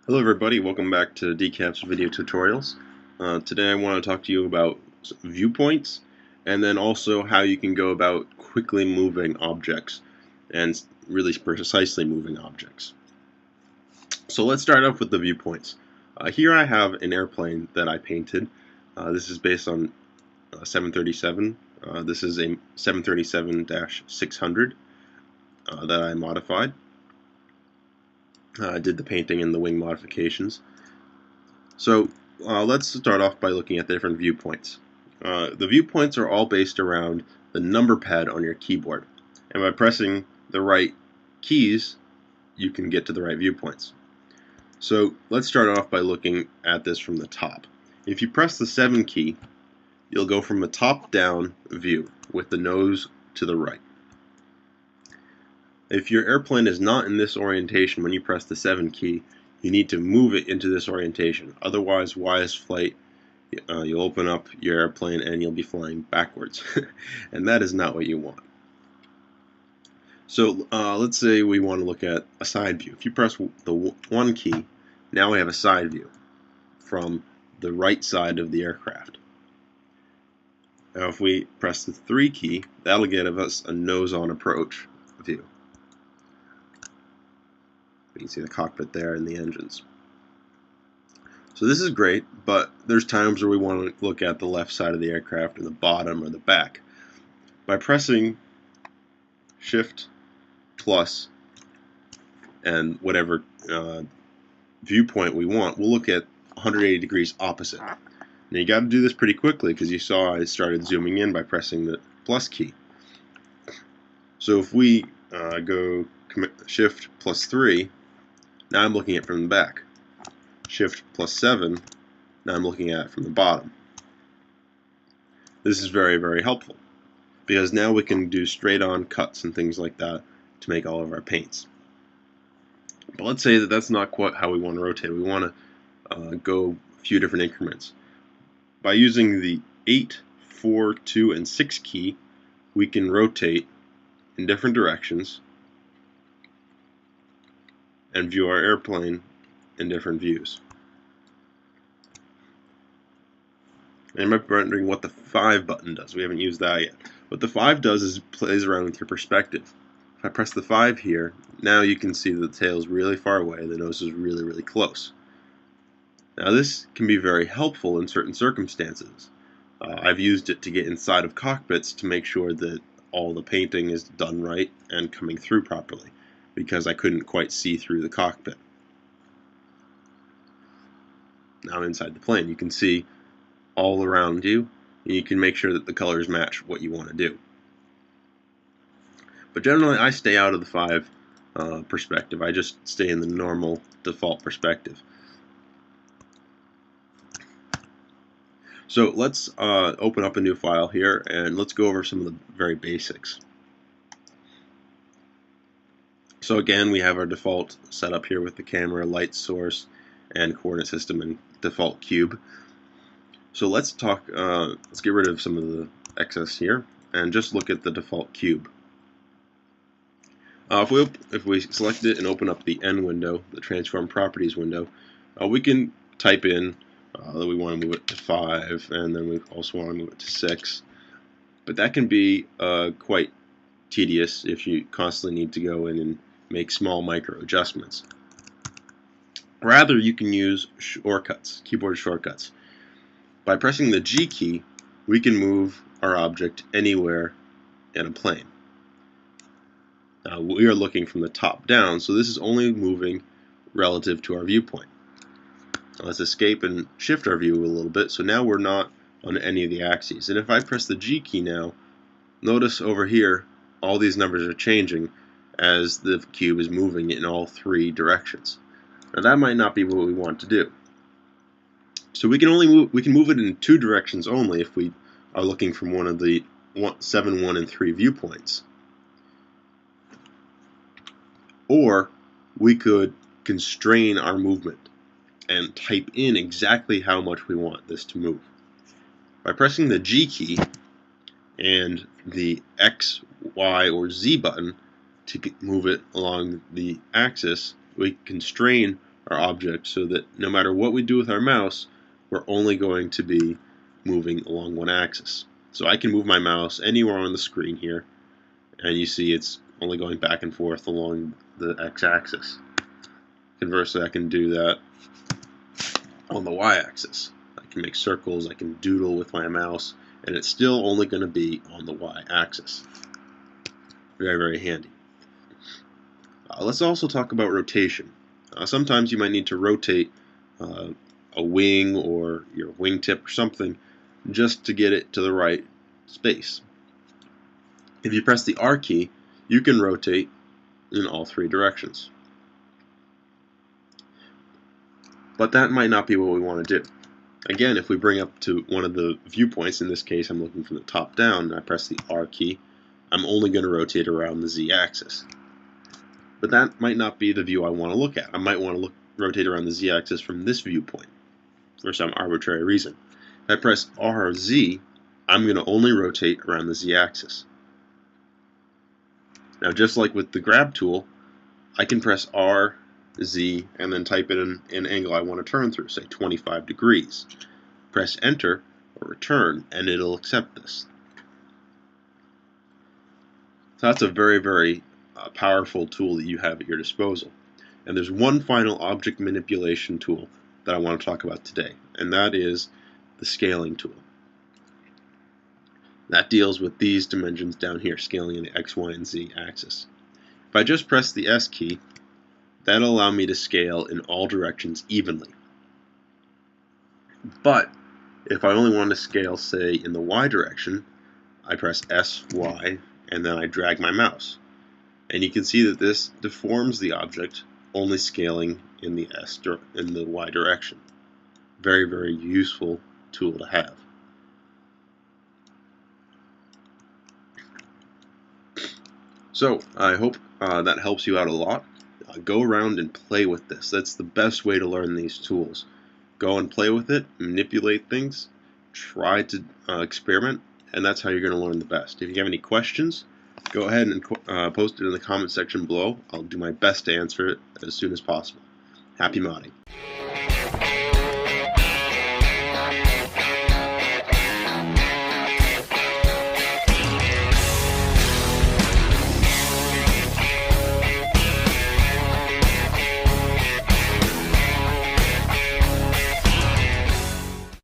Hello everybody, welcome back to Decaff's video tutorials. Today I want to talk to you about viewpoints and then also how you can go about quickly moving objects and really precisely moving objects. So let's start off with the viewpoints. Here I have an airplane that I painted. This is based on 737. This is a 737-600 that I modified. I did the painting and the wing modifications. So let's start off by looking at the different viewpoints. The viewpoints are all based around the number pad on your keyboard. And by pressing the right keys, you can get to the right viewpoints. So let's start off by looking at this from the top. If you press the 7 key, you'll go from a top-down view with the nose to the right. If your airplane is not in this orientation when you press the 7 key, you need to move it into this orientation. Otherwise, YSFlight, you'll open up your airplane and you'll be flying backwards. And that is not what you want. So let's say we want to look at a side view. If you press the 1 key, now we have a side view from the right side of the aircraft. Now if we press the 3 key, that'll give us a nose-on approach view. You can see the cockpit there and the engines. So this is great, but there's times where we want to look at the left side of the aircraft or the bottom or the back. By pressing Shift plus and whatever viewpoint we want, we'll look at 180 degrees opposite. Now you got to do this pretty quickly because you saw I started zooming in by pressing the plus key. So if we go Shift plus 3, now I'm looking at it from the back. Shift plus 7, now I'm looking at it from the bottom. This is very, very helpful because now we can do straight-on cuts and things like that to make all of our paints. But let's say that that's not quite how we want to rotate. We want to go a few different increments. By using the 8, 4, 2, and 6 key, we can rotate in different directions and view our airplane in different views. And you might be wondering what the 5 button does. We haven't used that yet. What the 5 does is it plays around with your perspective. If I press the 5 here, now you can see that the tail is really far away, the nose is really, really close. Now this can be very helpful in certain circumstances. I've used it to get inside of cockpits to make sure that all the painting is done right and coming through properly, because I couldn't quite see through the cockpit. Now inside the plane, you can see all around you, and you can make sure that the colors match what you want to do. But generally, I stay out of the 5 perspective. I just stay in the normal default perspective. So let's open up a new file here, and let's go over some of the very basics. So again, we have our default setup here with the camera, light source, and coordinate system and default cube. So let's get rid of some of the excess here and just look at the default cube. If we select it and open up the N window, the transform properties window, we can type in that we want to move it to 5, and then we also want to move it to 6. But that can be quite tedious if you constantly need to go in and make small micro adjustments. Rather, you can use shortcuts, keyboard shortcuts. By pressing the G key, we can move our object anywhere in a plane. Now, we are looking from the top down, so this is only moving relative to our viewpoint. Now, let's escape and shift our view a little bit, so now we're not on any of the axes. And if I press the G key now, notice over here, all these numbers are changing as the cube is moving in all 3 directions. Now that might not be what we want to do. So we can move it in 2 directions only if we are looking from one of the 7, 1, and 3 viewpoints. Or we could constrain our movement and type in exactly how much we want this to move. By pressing the G key and the X, Y, or Z button to move it along the axis, we constrain our object so that no matter what we do with our mouse, we're only going to be moving along one axis. So I can move my mouse anywhere on the screen here, and you see it's only going back and forth along the x-axis. Conversely, I can do that on the y-axis. I can make circles, I can doodle with my mouse, and it's still only going to be on the y-axis. Very, very handy. Let's also talk about rotation. Sometimes you might need to rotate a wing or your wingtip or something just to get it to the right space. If you press the R key, you can rotate in all three directions. But that might not be what we want to do. Again, if we bring up to one of the viewpoints, in this case I'm looking from the top down, and I press the R key, I'm only going to rotate around the Z-axis. But that might not be the view I want to look at. I might want to rotate around the Z-axis from this viewpoint for some arbitrary reason. If I press RZ, I'm going to only rotate around the Z-axis. Now, just like with the grab tool, I can press R, Z, and then type in an angle I want to turn through, say 25 degrees. Press Enter or Return, and it'll accept this. So that's a very, very powerful tool that you have at your disposal. And there's one final object manipulation tool that I want to talk about today, and that is the scaling tool. That deals with these dimensions down here, scaling in the X, Y, and Z axis. If I just press the S key, that'll allow me to scale in all directions evenly. But if I only want to scale, say, in the Y direction, I press S, Y, and then I drag my mouse. And you can see that this deforms the object, only scaling in the Y direction. Very, very useful tool to have. So I hope that helps you out a lot. Go around and play with this. That's the best way to learn these tools. Go and play with it, manipulate things, try to experiment, and that's how you're going to learn the best. If you have any questions, go ahead and post it in the comment section below. I'll do my best to answer it as soon as possible. Happy modding.